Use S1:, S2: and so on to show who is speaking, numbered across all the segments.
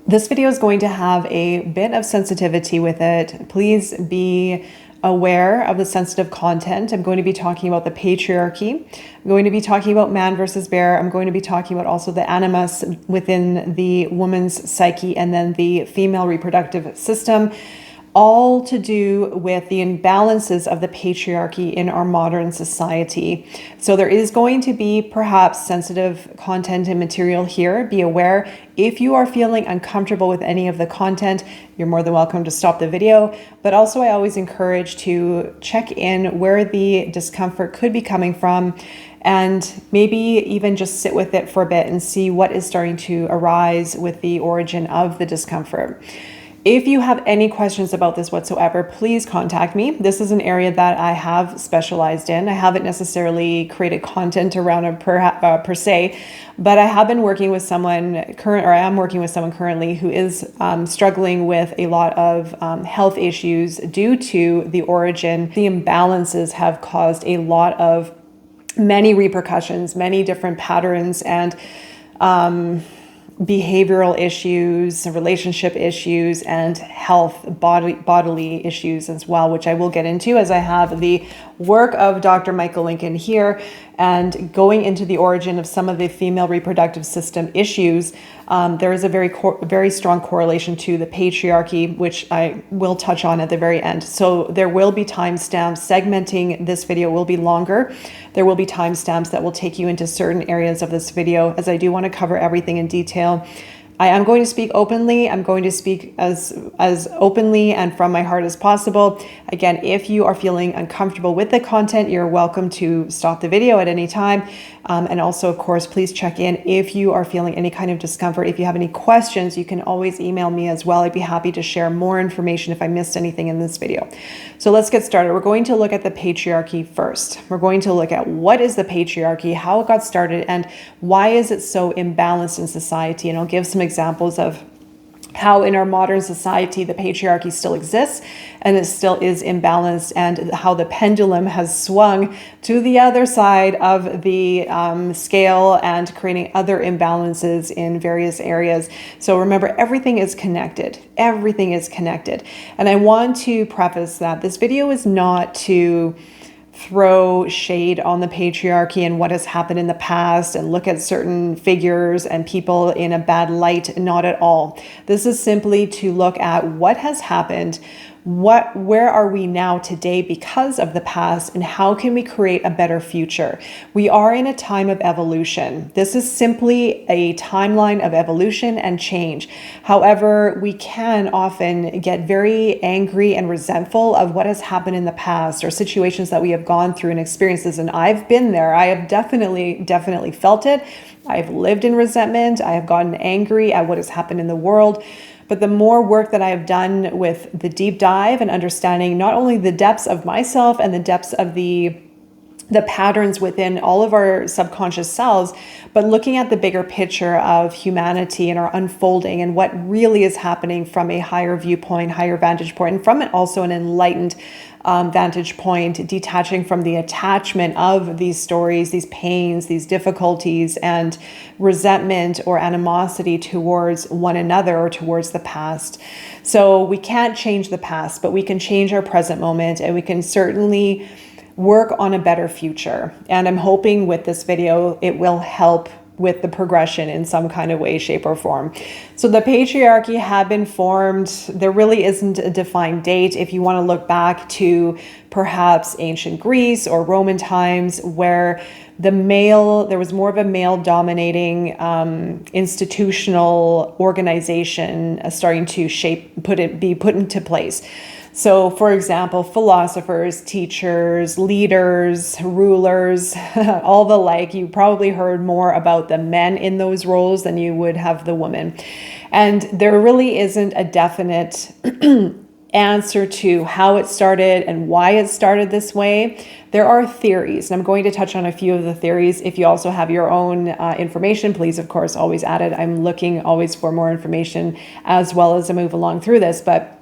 S1: This video is going to have a bit of sensitivity with it. Please be aware of the sensitive content. I'm going to be talking about the patriarchy. I'm going to be talking about man versus bear. I'm going to be talking about also the animus within the woman's psyche and then the female reproductive system, all to do with the imbalances of the patriarchy in our modern society. So there is going to be perhaps sensitive content and material here. Be aware. If you are feeling uncomfortable with any of the content, you're more than welcome to stop the video. But also I always encourage to check in where the discomfort could be coming from and maybe even just sit with it for a bit and see what is starting to arise with the origin of the discomfort. If you have any questions about this whatsoever, please contact me. This is an area that I have specialized in. I haven't necessarily created content around it per se, but I have been working with someone I am working with someone currently who is struggling with a lot of health issues due to the origin. The imbalances have caused a lot of many repercussions, many different patterns, and behavioral issues, relationship issues, and health bodily issues as well, which I will get into as I have the work of Dr. Michael Lincoln here and going into the origin of some of the female reproductive system issues. There is a very strong correlation to the patriarchy, which I will touch on at the very end. So there will be timestamps. Segmenting this video will be longer. There will be timestamps that will take you into certain areas of this video, as I do want to cover everything in detail. I am going to speak openly. I'm going to speak as openly and from my heart as possible. Again, if you are feeling uncomfortable with the content, you're welcome to stop the video at any time. And also, of course, please check in if you are feeling any kind of discomfort. If you have any questions, you can always email me as well. I'd be happy to share more information if I missed anything in this video. So let's get started. We're going to look at the patriarchy first. We're going to look at what is the patriarchy, how it got started, and why is it so imbalanced in society. And I'll give some examples of how in our modern society the patriarchy still exists and it still is imbalanced, and how the pendulum has swung to the other side of the scale and creating other imbalances in various areas. So remember, everything is connected. Everything is connected. And I want to preface that this video is not to throw shade on the patriarchy and what has happened in the past and look at certain figures and people in a bad light. Not at all. This is simply to look at what has happened, where are we now today because of the past, and how can we create a better future? We are in a time of evolution. This is simply a timeline of evolution and change. However, we can often get very angry and resentful of what has happened in the past or situations that we have gone through and experiences. And I've been there. I have definitely felt it. I've lived in resentment. I have gotten angry at what has happened in the world. But the more work that I have done with the deep dive and understanding not only the depths of myself and the depths of the patterns within all of our subconscious selves, but looking at the bigger picture of humanity and our unfolding and what really is happening from a higher viewpoint, higher vantage point, and from it also an enlightened vantage point, detaching from the attachment of these stories, these pains, these difficulties, and resentment or animosity towards one another or towards the past. So we can't change the past, but we can change our present moment, and we can certainly work on a better future. And I'm hoping with this video, it will help with the progression in some kind of way, shape, or form. So the patriarchy had been formed. There really isn't a defined date. If you want to look back to perhaps ancient Greece or Roman times, where there was more of a male dominating institutional organization starting to be put into place. So, for example, philosophers, teachers, leaders, rulers, all the like. You probably heard more about the men in those roles than you would have the women. And there really isn't a definite answer to how it started and why it started this way. There are theories, and I'm going to touch on a few of the theories. If you also have your own information, please, of course, always add it. I'm looking always for more information as well as I move along through this. But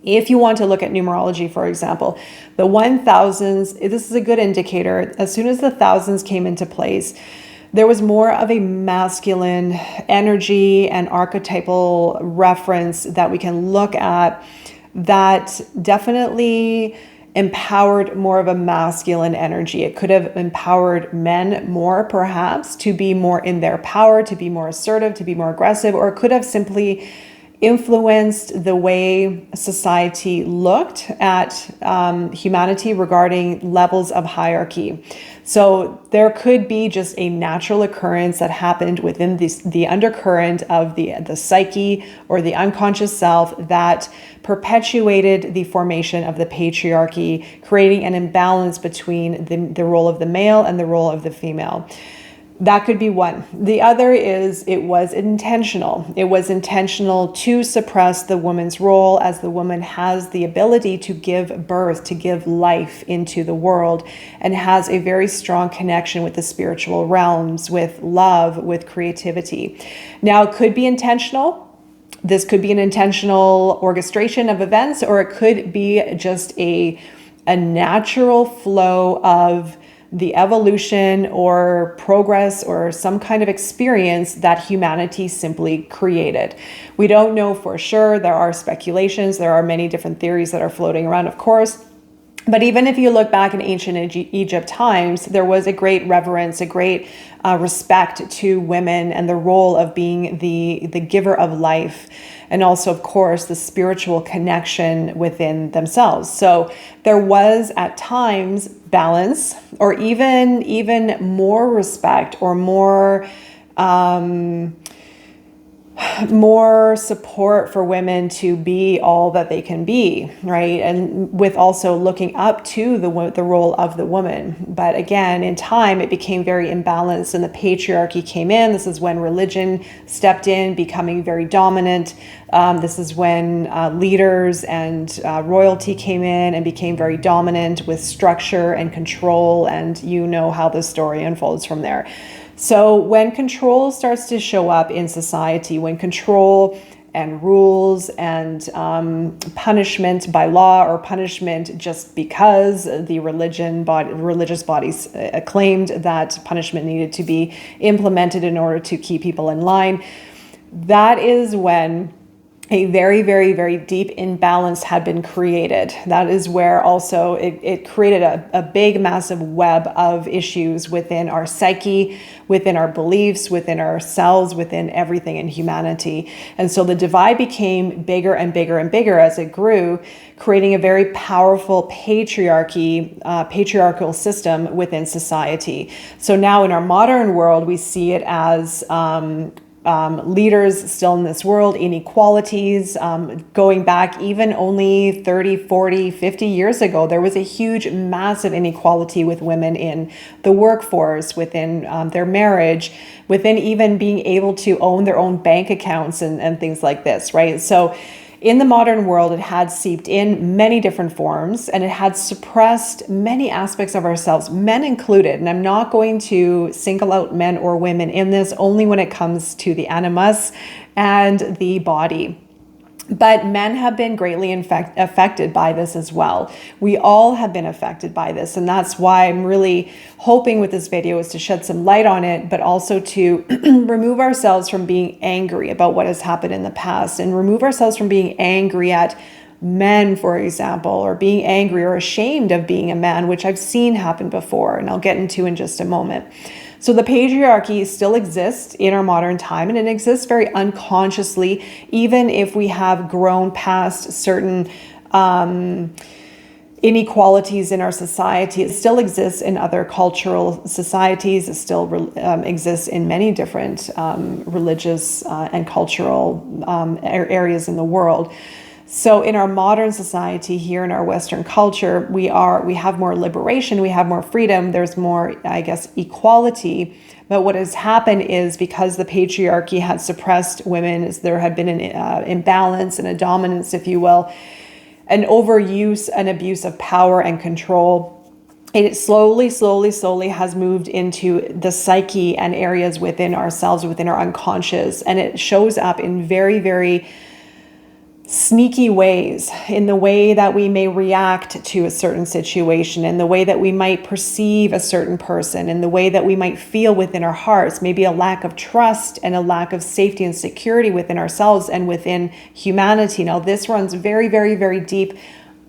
S1: if you want to look at numerology, for example, the 1000s, this is a good indicator. As soon as the thousands came into place, there was more of a masculine energy and archetypal reference that we can look at that definitely empowered more of a masculine energy. It could have empowered men more, perhaps, to be more in their power, to be more assertive, to be more aggressive, or it could have simply influenced the way society looked at humanity regarding levels of hierarchy. So there could be just a natural occurrence that happened within the undercurrent of the psyche or the unconscious self that perpetuated the formation of the patriarchy, creating an imbalance between the role of the male and the role of the female. That could be one. The other is it was intentional. It was intentional to suppress the woman's role, as the woman has the ability to give birth, to give life into the world, and has a very strong connection with the spiritual realms, with love, with creativity. Now, it could be intentional. This could be an intentional orchestration of events, or it could be just a natural flow of the evolution or progress or some kind of experience that humanity simply created. We don't know for sure. There are speculations. There are many different theories that are floating around, of course. But even if you look back in ancient Egypt times, there was a great reverence, a great respect to women and the role of being the giver of life. And also, of course, the spiritual connection within themselves. So there was at times balance, or even more respect, or more support for women to be all that they can be, right? And with also looking up to the role of the woman. But again, in time, it became very imbalanced and the patriarchy came in. This is when religion stepped in, becoming very dominant. This is when leaders and royalty came in and became very dominant with structure and control. And you know how the story unfolds from there. So when control starts to show up in society, when control and rules and punishment by law, or punishment just because the religious bodies claimed that punishment needed to be implemented in order to keep people in line, that is when a very, very, very deep imbalance had been created. That is where also it created a big, massive web of issues within our psyche, within our beliefs, within ourselves, within everything in humanity. And so the divide became bigger and bigger and bigger as it grew, creating a very powerful patriarchal system within society. So now in our modern world, we see it as leaders still in this world, inequalities, going back even only 30, 40, 50 years ago, there was a huge, massive inequality with women in the workforce, within their marriage, within even being able to own their own bank accounts and things like this, right? So in the modern world, it had seeped in many different forms, and it had suppressed many aspects of ourselves, men included. And I'm not going to single out men or women in this, only when it comes to the animus and the body. But men have been greatly affected by this as well. We all have been affected by this. And that's why I'm really hoping with this video is to shed some light on it, but also to remove ourselves from being angry about what has happened in the past, and remove ourselves from being angry at men, for example, or being angry or ashamed of being a man, which I've seen happen before, and I'll get into in just a moment. So the patriarchy still exists in our modern time, and it exists very unconsciously, even if we have grown past certain inequalities in our society. It still exists in other cultural societies. It still exists in many different religious and cultural areas in the world. So in our modern society here in our Western culture, we have more liberation, we have more freedom, there's more, I guess, equality. But what has happened is, because the patriarchy had suppressed women, there had been an imbalance and a dominance, if you will, an overuse and abuse of power and control. It slowly has moved into the psyche and areas within ourselves, within our unconscious. And it shows up in very, very sneaky ways in the way that we may react to a certain situation, in the way that we might perceive a certain person, in the way that we might feel within our hearts, maybe a lack of trust and a lack of safety and security within ourselves and within humanity. Now, this runs very, very, very deep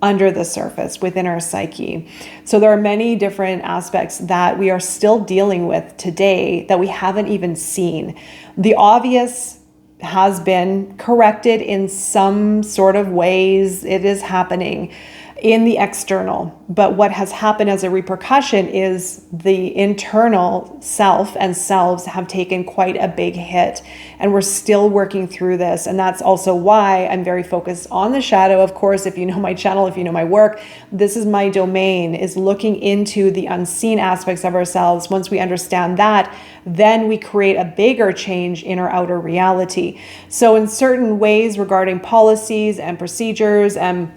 S1: under the surface within our psyche. So there are many different aspects that we are still dealing with today that we haven't even seen. The obvious has been corrected in some sort of ways. It is happening in the external, but what has happened as a repercussion is the internal self and selves have taken quite a big hit, and we're still working through this. And that's also why I'm very focused on the shadow. Of course, if you know my channel, if you know my work, this is my domain, is looking into the unseen aspects of ourselves. Once we understand that, then we create a bigger change in our outer reality. So in certain ways regarding policies and procedures and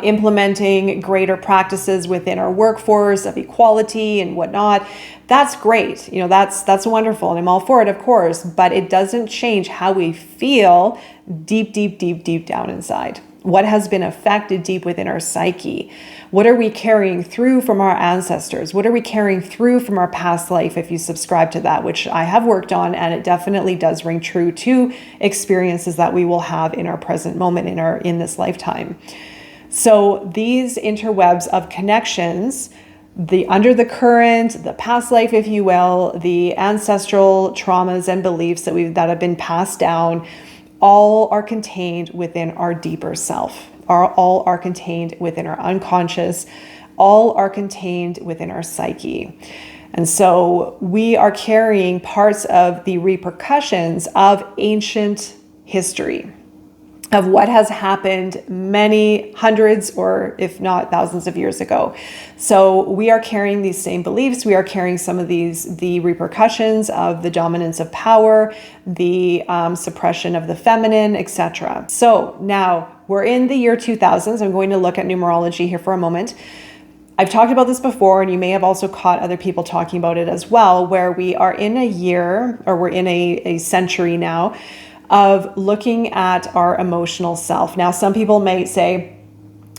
S1: implementing greater practices within our workforce of equality and whatnot, that's great. That's wonderful, and I'm all for it, of course, but it doesn't change how we feel deep, deep, deep, deep down inside. What has been affected deep within our psyche? What are we carrying through from our ancestors? What are we carrying through from our past life, if you subscribe to that, which I have worked on, and it definitely does ring true to experiences that we will have in our present moment, in this lifetime. So these interwebs of connections, the under the current, the past life, if you will, the ancestral traumas and beliefs that have been passed down, all are contained within our deeper self, all are contained within our unconscious, all are contained within our psyche. And so we are carrying parts of the repercussions of ancient history, of what has happened many hundreds or if not thousands of years ago. So we are carrying these same beliefs. We are carrying some of the repercussions of the dominance of power, the suppression of the feminine, etc. So now we're in the year 2000s. I'm going to look at numerology here for a moment. I've talked about this before, and you may have also caught other people talking about it as well, where we are in a year, or we're in a century now, of looking at our emotional self. Now, some people may say,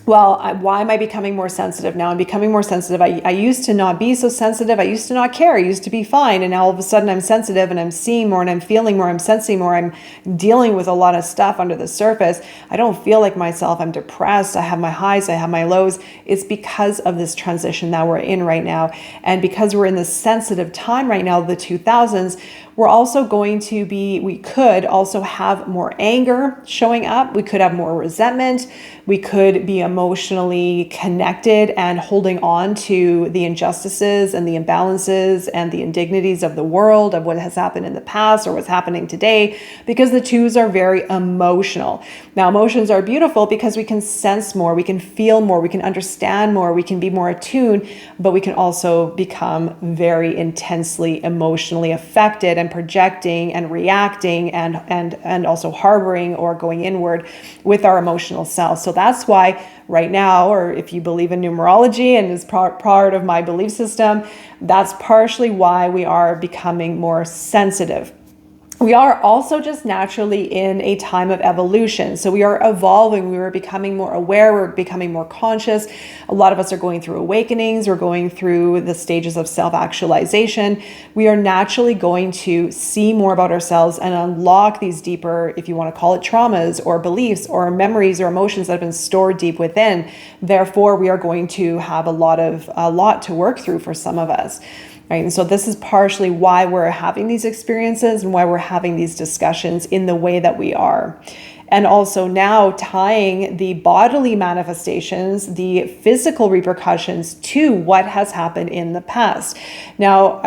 S1: well, why am I becoming more sensitive now? I'm becoming more sensitive. I used to not be so sensitive. I used to not care. I used to be fine. And now all of a sudden I'm sensitive and I'm seeing more and I'm feeling more. I'm sensing more. I'm dealing with a lot of stuff under the surface. I don't feel like myself. I'm depressed. I have my highs. I have my lows. It's because of this transition that we're in right now. And because we're in this sensitive time right now, the 2000s, we're also going to be, we could also have more anger showing up. We could have more resentment. We could be emotionally connected and holding on to the injustices and the imbalances and the indignities of the world, of what has happened in the past or what's happening today, because the twos are very emotional. Now, emotions are beautiful because we can sense more, we can feel more, we can understand more, we can be more attuned, but we can also become very intensely emotionally affected and projecting and reacting and also harboring or going inward with our emotional self. So that's why right now, or if you believe in numerology and is part of my belief system, that's partially why we are becoming more sensitive. We are also just naturally in a time of evolution. So we are evolving. We are becoming more aware. We're becoming more conscious. A lot of us are going through awakenings. We're going through the stages of self-actualization. We are naturally going to see more about ourselves and unlock these deeper, if you want to call it traumas or beliefs or memories or emotions that have been stored deep within. Therefore, we are going to have a lot to work through for some of us. Right? And so this is partially why we're having these experiences and why we're having these discussions in the way that we are. And also now tying the bodily manifestations, the physical repercussions to what has happened in the past. Now,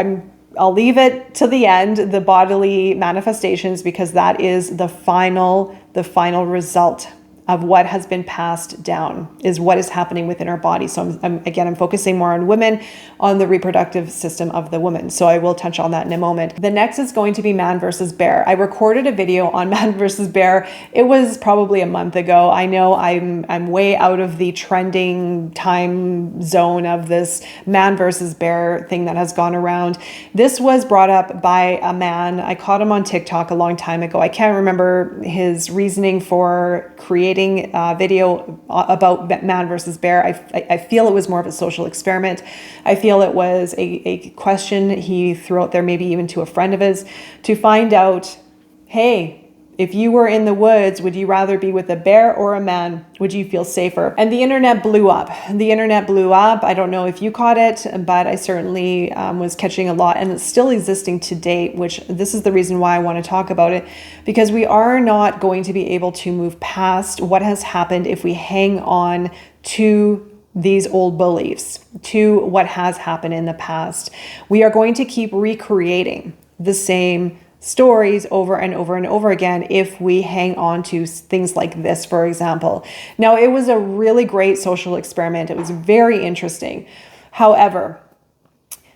S1: I'll leave it to the end, the bodily manifestations, because that is the final result of what has been passed down, is what is happening within our body. So I'm focusing more on women, on the reproductive system of the woman. So I will touch on that in a moment. The next is going to be man versus bear. I recorded a video on man versus bear. It was probably a month ago. I know I'm way out of the trending time zone of this man versus bear thing that has gone around. This was brought up by a man. I caught him on TikTok a long time ago. I can't remember his reasoning for creating a video about man versus bear. I feel it was more of a social experiment. I feel it was a question he threw out there, maybe even to a friend of his, to find out, hey, if you were in the woods, would you rather be with a bear or a man? Would you feel safer? And the internet blew up. The internet blew up. I don't know if you caught it, but I certainly was catching a lot, and it's still existing to date, which this is the reason why I want to talk about it, because we are not going to be able to move past what has happened if we hang on to these old beliefs, to what has happened in the past. We are going to keep recreating the same stories over and over and over again if we hang on to things like this, for example. Now, it was a really great social experiment. It was very interesting. However,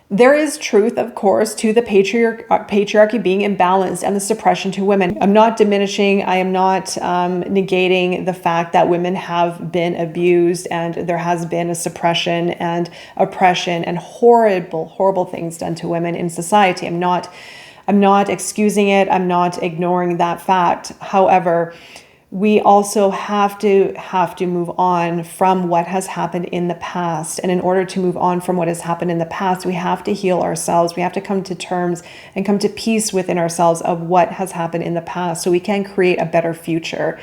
S1: there is truth, of course, to the patriarchy being imbalanced and the suppression to women. I'm not diminishing. I am not negating the fact that women have been abused and there has been a suppression and oppression and horrible, horrible things done to women in society. I'm not excusing it. I'm not ignoring that fact. However, we also have to move on from what has happened in the past. And in order to move on from what has happened in the past, we have to heal ourselves. We have to come to terms and come to peace within ourselves of what has happened in the past so we can create a better future.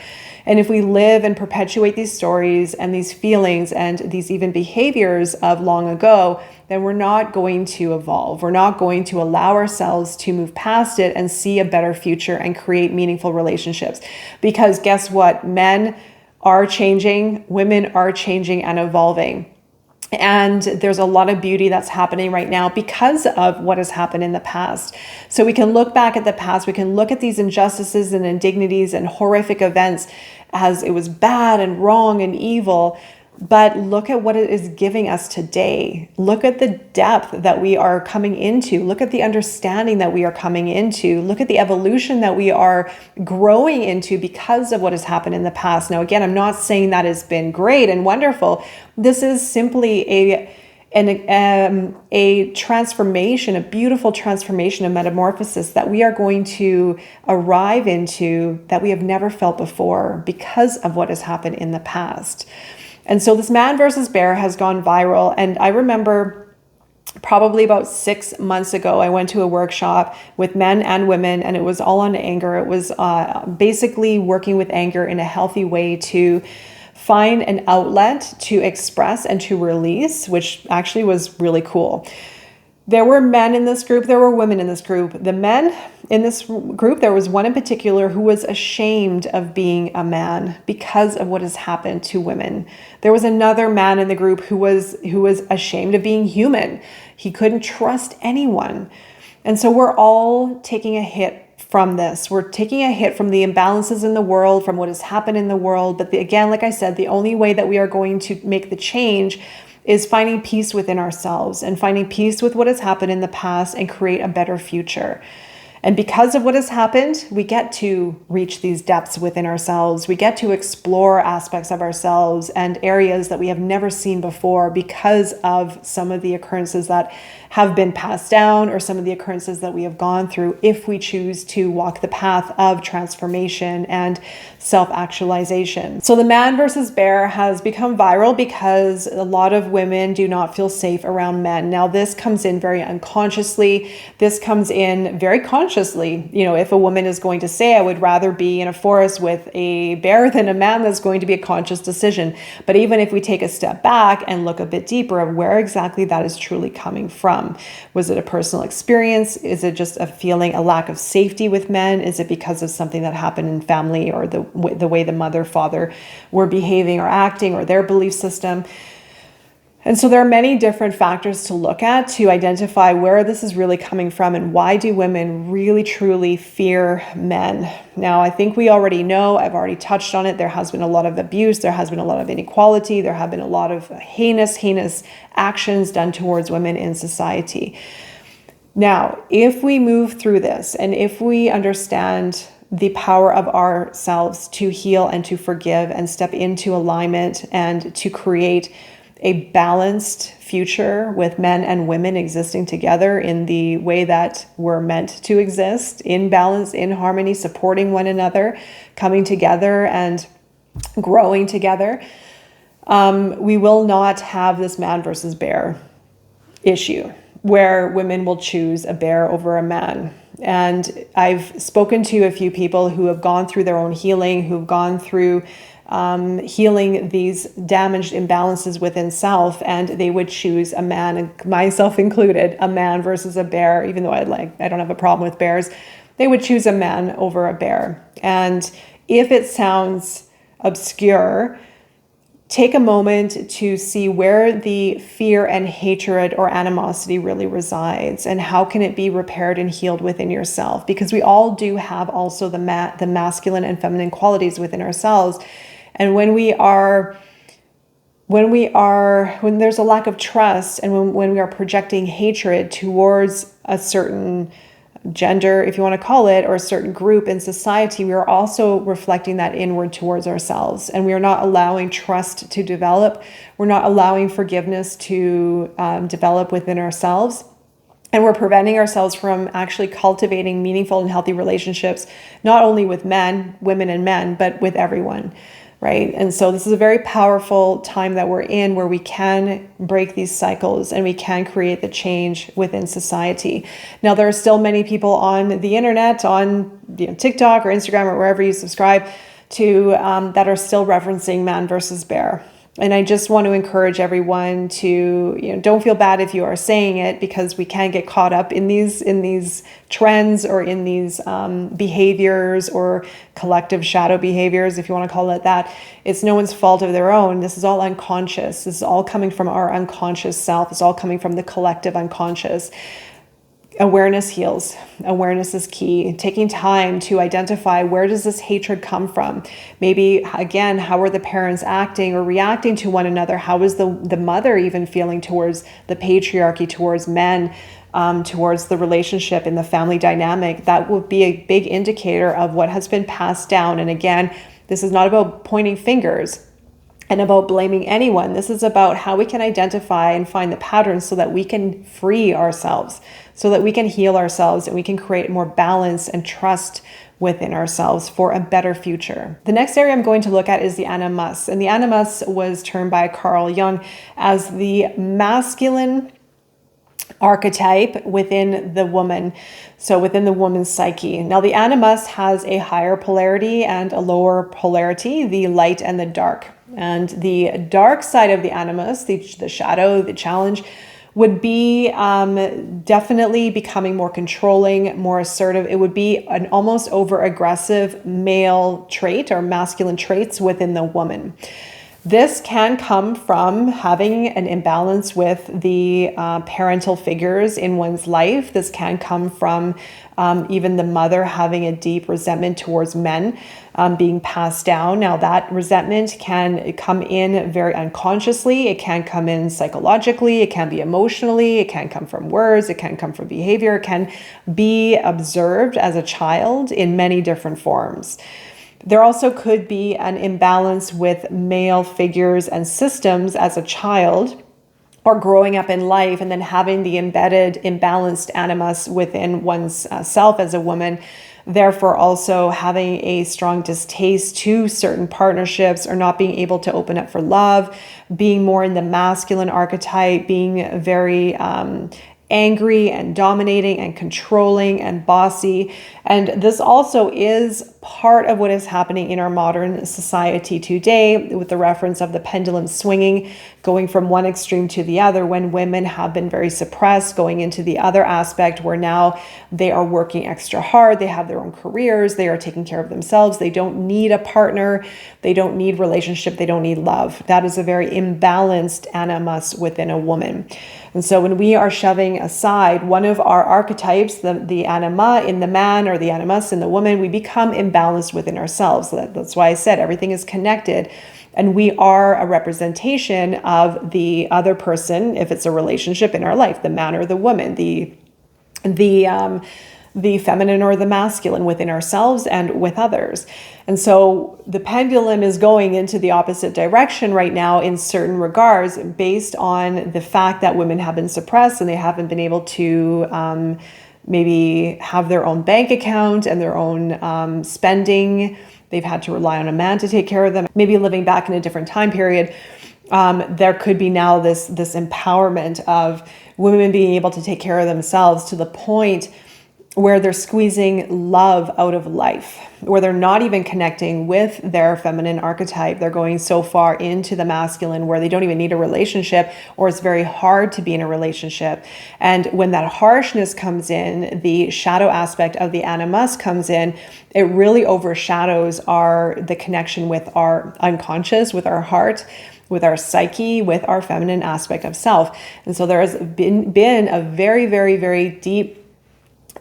S1: And if we live and perpetuate these stories and these feelings and these even behaviors of long ago, then we're not going to evolve. We're not going to allow ourselves to move past it and see a better future and create meaningful relationships. Because guess what? Men are changing, women are changing and evolving. And there's a lot of beauty that's happening right now because of what has happened in the past. So we can look back at the past. We can look at these injustices and indignities and horrific events as it was bad and wrong and evil. But look at what it is giving us today. Look at the depth that we are coming into. Look at the understanding that we are coming into. Look at the evolution that we are growing into because of what has happened in the past. Now, again, I'm not saying that has been great and wonderful. This is simply a transformation, a beautiful transformation, a metamorphosis that we are going to arrive into that we have never felt before because of what has happened in the past. And so this man versus bear has gone viral. And I remember probably about 6 months ago, I went to a workshop with men and women, and it was all on anger. It was basically working with anger in a healthy way to find an outlet to express and to release, which actually was really cool. There were men in this group, there were women in this group. The men in this group, there was one in particular who was ashamed of being a man because of what has happened to women. There was another man in the group who was ashamed of being human. He couldn't trust anyone. And so we're all taking a hit from this. We're taking a hit from the imbalances in the world, from what has happened in the world. But again, like I said, the only way that we are going to make the change is finding peace within ourselves and finding peace with what has happened in the past and create a better future. And because of what has happened, we get to reach these depths within ourselves. We get to explore aspects of ourselves and areas that we have never seen before because of some of the occurrences that have been passed down or some of the occurrences that we have gone through if we choose to walk the path of transformation and self-actualization. So the man versus bear has become viral because a lot of women do not feel safe around men. Now, this comes in very unconsciously. This comes in very consciously. You know, if a woman is going to say, I would rather be in a forest with a bear than a man, that's going to be a conscious decision. But even if we take a step back and look a bit deeper of where exactly that is truly coming from, was it a personal experience? Is it just a feeling, a lack of safety with men? Is it because of something that happened in family or the way the mother, father were behaving or acting or their belief system? And so there are many different factors to look at to identify where this is really coming from and why do women really truly fear men. Now, I think we already know, I've already touched on it, there has been a lot of abuse, there has been a lot of inequality, there have been a lot of heinous actions done towards women in society. Now, if we move through this and if we understand the power of ourselves to heal and to forgive and step into alignment and to create a balanced future with men and women existing together in the way that we're meant to exist, in balance, in harmony, supporting one another, coming together and growing together, we will not have this man versus bear issue where women will choose a bear over a man. And I've spoken to a few people who have gone through their own healing, who've gone through healing these damaged imbalances within self, and they would choose a man, and myself included, a man versus a bear. Even though I don't have a problem with bears, they would choose a man over a bear. And if it sounds obscure, take a moment to see where the fear and hatred or animosity really resides and how can it be repaired and healed within yourself, because we all do have also the masculine and feminine qualities within ourselves. And when there's a lack of trust and when we are projecting hatred towards a certain gender, if you want to call it, or a certain group in society, we are also reflecting that inward towards ourselves. And we are not allowing trust to develop. We're not allowing forgiveness to develop within ourselves. And we're preventing ourselves from actually cultivating meaningful and healthy relationships, not only with men, women and men, but with everyone. Right. And so this is a very powerful time that we're in where we can break these cycles and we can create the change within society. Now, there are still many people on the internet, on TikTok or Instagram or wherever you subscribe to, that are still referencing man versus bear. And I just want to encourage everyone to, don't feel bad if you are saying it, because we can get caught up in these trends or in these behaviors or collective shadow behaviors, if you want to call it that. It's no one's fault of their own. This is all unconscious. This is all coming from our unconscious self. It's all coming from the collective unconscious. Awareness heals. Awareness is key. Taking time to identify, where does this hatred come from? Maybe, again, how are the parents acting or reacting to one another? How is the mother even feeling towards the patriarchy, towards men, towards the relationship in the family dynamic? That would be a big indicator of what has been passed down. And again, this is not about pointing fingers and about blaming anyone. This is about how we can identify and find the patterns so that we can free ourselves, so that we can heal ourselves and we can create more balance and trust within ourselves for a better future. The next area I'm going to look at is the Animus. And the Animus was termed by Carl Jung as the masculine archetype within the woman, so within the woman's psyche. Now, the Animus has a higher polarity and a lower polarity, the light and the dark. And the dark side of the Animus, the shadow, the challenge, would be definitely becoming more controlling, more assertive. It would be an almost over-aggressive male trait or masculine traits within the woman. This can come from having an imbalance with the parental figures in one's life. This can come from even the mother having a deep resentment towards men being passed down. Now, that resentment can come in very unconsciously. It can come in psychologically. It can be emotionally. It can come from words. It can come from behavior. It can be observed as a child in many different forms. There also could be an imbalance with male figures and systems as a child, or growing up in life and then having the embedded imbalanced animus within one's self as a woman, therefore also having a strong distaste to certain partnerships or not being able to open up for love, being more in the masculine archetype, being very angry and dominating and controlling and bossy. And this also is part of what is happening in our modern society today, with the reference of the pendulum swinging, going from one extreme to the other, when women have been very suppressed, going into the other aspect where now they are working extra hard, they have their own careers, they are taking care of themselves, they don't need a partner, they don't need relationship, they don't need love. That is a very imbalanced animus within a woman. And so when we are shoving aside one of our archetypes, the anima in the man or the animus in the woman, we become imbalanced within ourselves. That's why I said everything is connected. And we are a representation of the other person, if it's a relationship in our life, the man or the woman, the feminine or the masculine within ourselves and with others. And so the pendulum is going into the opposite direction right now in certain regards, based on the fact that women have been suppressed and they haven't been able to maybe have their own bank account and their own spending. They've had to rely on a man to take care of them. Maybe living back in a different time period, there could be now this empowerment of women being able to take care of themselves to the point where they're squeezing love out of life, where they're not even connecting with their feminine archetype. They're going so far into the masculine where they don't even need a relationship, or it's very hard to be in a relationship. And when that harshness comes in, the shadow aspect of the animus comes in, it really overshadows the connection with our unconscious, with our heart, with our psyche, with our feminine aspect of self. And so there has been a very, very, very deep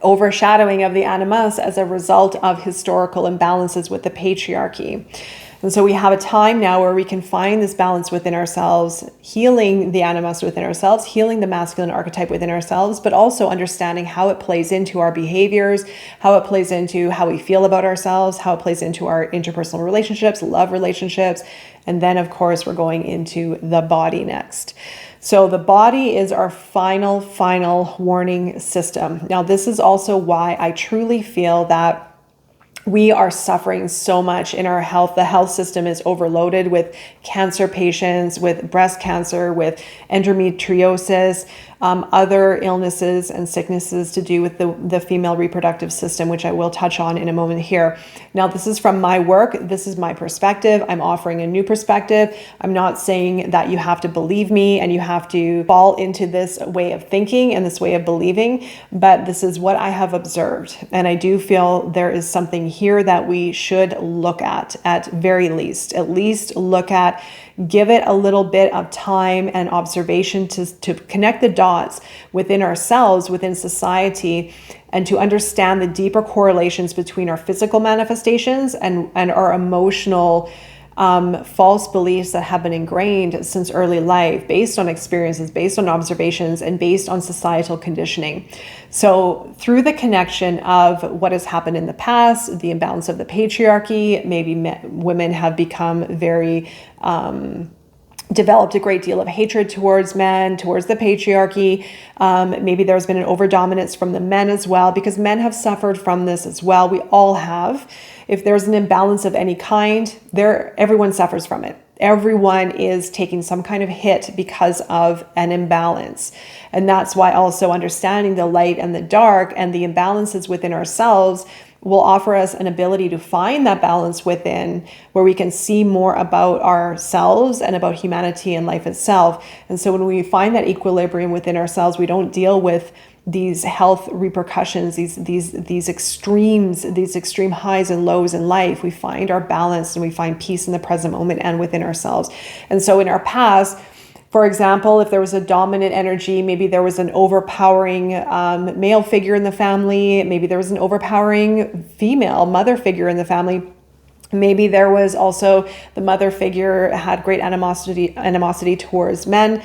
S1: overshadowing of the animus as a result of historical imbalances with the patriarchy. And so we have a time now where we can find this balance within ourselves, healing the animus within ourselves, healing the masculine archetype within ourselves, but also understanding how it plays into our behaviors, how it plays into how we feel about ourselves, how it plays into our interpersonal relationships, love relationships. And then, of course, we're going into the body next. So the body is our final warning system. Now, this is also why I truly feel that we are suffering so much in our health. The health system is overloaded with cancer patients, with breast cancer, with endometriosis, other illnesses and sicknesses to do with the female reproductive system, which I will touch on in a moment here. Now, this is from my work. This is my perspective. I'm offering a new perspective. I'm not saying that you have to believe me and you have to fall into this way of thinking and this way of believing, but this is what I have observed. And I do feel there is something here that we should look at very least. At least look at, give it a little bit of time and observation to connect the dots within ourselves, within society, and to understand the deeper correlations between our physical manifestations and our emotional false beliefs that have been ingrained since early life, based on experiences, based on observations, and based on societal conditioning. So through the connection of what has happened in the past, the imbalance of the patriarchy, maybe women have become very developed a great deal of hatred towards men, towards the patriarchy. Maybe there's been an overdominance from the men as well, because men have suffered from this as well. We all have. If there's an imbalance of any kind, everyone suffers from it. Everyone is taking some kind of hit because of an imbalance. And that's why also understanding the light and the dark and the imbalances within ourselves will offer us an ability to find that balance within, where we can see more about ourselves and about humanity and life itself. And so when we find that equilibrium within ourselves, we don't deal with these health repercussions, these extremes, these extreme highs and lows in life. We find our balance and we find peace in the present moment and within ourselves. And so in our past, for example, if there was a dominant energy, maybe there was an overpowering male figure in the family, maybe there was an overpowering female mother figure in the family. Maybe there was also the mother figure had great animosity towards men.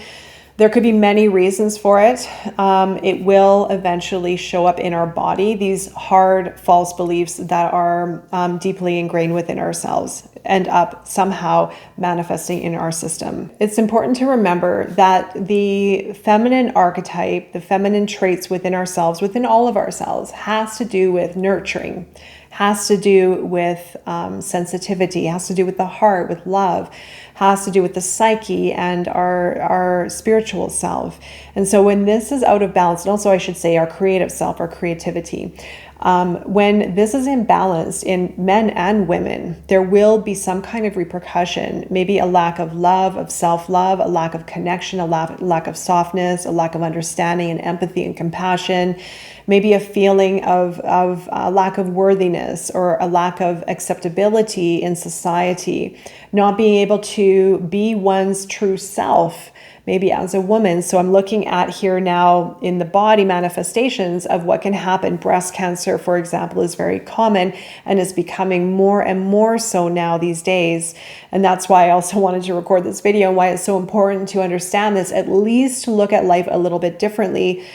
S1: There could be many reasons for it. It will eventually show up in our body, these hard, false beliefs that are deeply ingrained within ourselves, end up somehow manifesting in our system. It's important to remember that the feminine archetype, the feminine traits within ourselves, within all of ourselves, has to do with nurturing, has to do with sensitivity, has to do with the heart, with love, has to do with the psyche and our spiritual self. And so when this is out of balance, and also I should say our creative self, our creativity, When this is imbalanced in men and women, there will be some kind of repercussion, maybe a lack of love, of self-love, a lack of connection, a lack of softness, a lack of understanding and empathy and compassion, maybe a feeling of a lack of worthiness or a lack of acceptability in society, not being able to be one's true self, maybe as a woman. So I'm looking at here now in the body manifestations of what can happen. Breast cancer, for example, is very common and is becoming more and more so now these days. And that's why I also wanted to record this video and why it's so important to understand this, at least to look at life a little bit differently,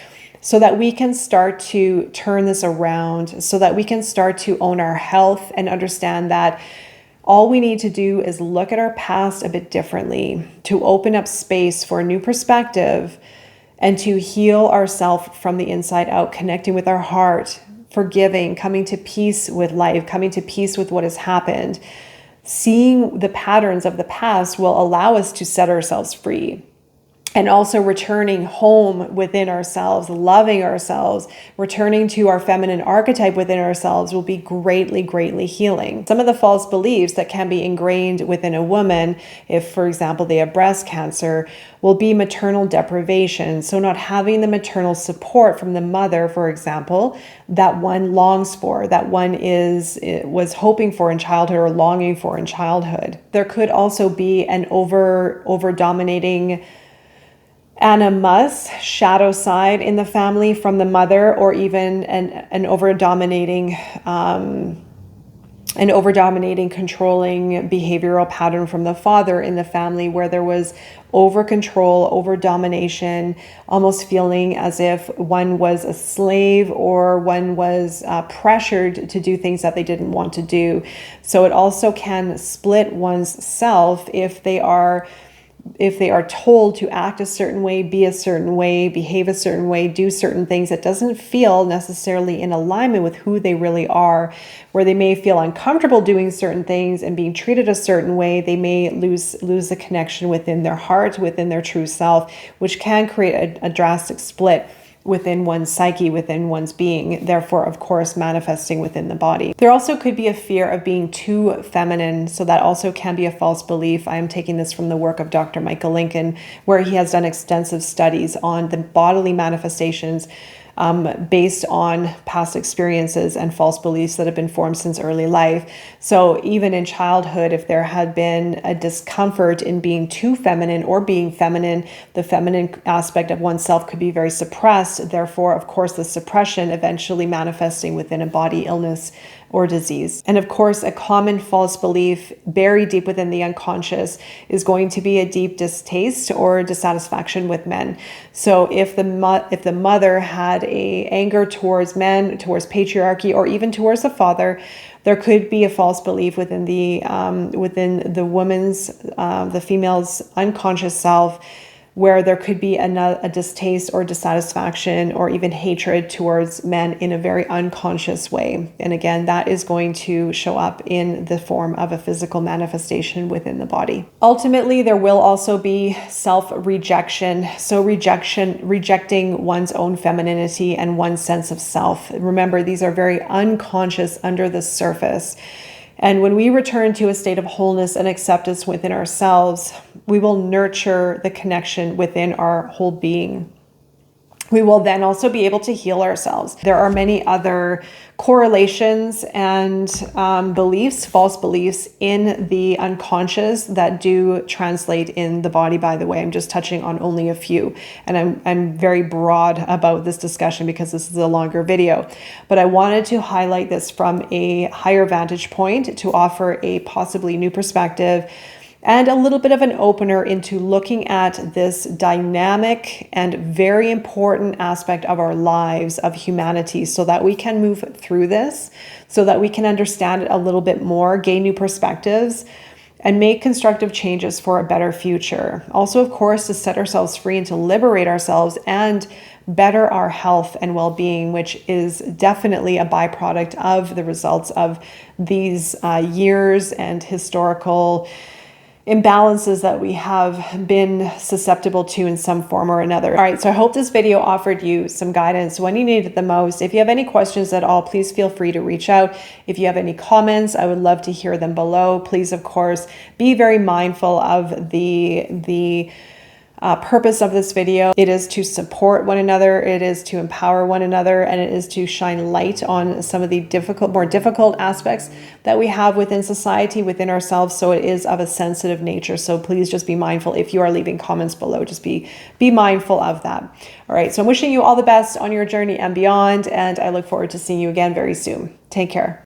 S1: so that we can start to turn this around, so that we can start to own our health and understand that all we need to do is look at our past a bit differently, to open up space for a new perspective and to heal ourselves from the inside out, connecting with our heart, forgiving, coming to peace with life, coming to peace with what has happened. Seeing the patterns of the past will allow us to set ourselves free. And also returning home within ourselves, loving ourselves, returning to our feminine archetype within ourselves will be greatly, greatly healing. Some of the false beliefs that can be ingrained within a woman, if, for example, they have breast cancer, will be maternal deprivation. So not having the maternal support from the mother, for example, that one longs for, that one was hoping for in childhood or longing for in childhood. There could also be an over-dominating Animus, shadow side in the family from the mother, or even an over-dominating controlling behavioral pattern from the father in the family, where there was over control, over domination, almost feeling as if one was a slave or one was pressured to do things that they didn't want to do. So it also can split one's self if they are told to act a certain way, be a certain way, behave a certain way, do certain things that doesn't feel necessarily in alignment with who they really are, where they may feel uncomfortable doing certain things and being treated a certain way. They may lose the connection within their heart, within their true self, which can create a drastic split within one's psyche, within one's being, therefore, of course, manifesting within the body. There also could be a fear of being too feminine, so that also can be a false belief. I am taking this from the work of Dr. Michael Lincoln, where he has done extensive studies on the bodily manifestations based on past experiences and false beliefs that have been formed since early life. So even in childhood, if there had been a discomfort in being too feminine or being feminine, the feminine aspect of oneself could be very suppressed. Therefore, of course, the suppression eventually manifesting within a body illness or disease. And of course, a common false belief buried deep within the unconscious is going to be a deep distaste or dissatisfaction with men. So if the mother had a anger towards men, towards patriarchy, or even towards the father, there could be a false belief within the woman's, the female's unconscious self, where there could be a distaste or dissatisfaction or even hatred towards men in a very unconscious way. And again, that is going to show up in the form of a physical manifestation within the body. Ultimately, there will also be self-rejection. So rejecting one's own femininity and one's sense of self. Remember, these are very unconscious under the surface. And when we return to a state of wholeness and acceptance within ourselves, we will nurture the connection within our whole being. We will then also be able to heal ourselves. There are many other correlations and beliefs, false beliefs in the unconscious that do translate in the body, by the way. I'm just touching on only a few. And I'm very broad about this discussion because this is a longer video. But I wanted to highlight this from a higher vantage point to offer a possibly new perspective and a little bit of an opener into looking at this dynamic and very important aspect of our lives, of humanity, so that we can move through this, so that we can understand it a little bit more, gain new perspectives, and make constructive changes for a better future. Also, of course, to set ourselves free and to liberate ourselves and better our health and well-being, which is definitely a byproduct of the results of these years and historical imbalances that we have been susceptible to in some form or another. All right, so I hope this video offered you some guidance when you need it the most. If you have any questions at all, please feel free to reach out. If you have any comments, I would love to hear them below. Please, of course, be very mindful of the purpose of this video. It is to support one another, it is to empower one another, and it is to shine light on some of the more difficult aspects that we have within society, within ourselves. So it is of a sensitive nature. So please just be mindful. If you are leaving comments below, just be mindful of that. All right, so I'm wishing you all the best on your journey and beyond, and I look forward to seeing you again very soon. Take care.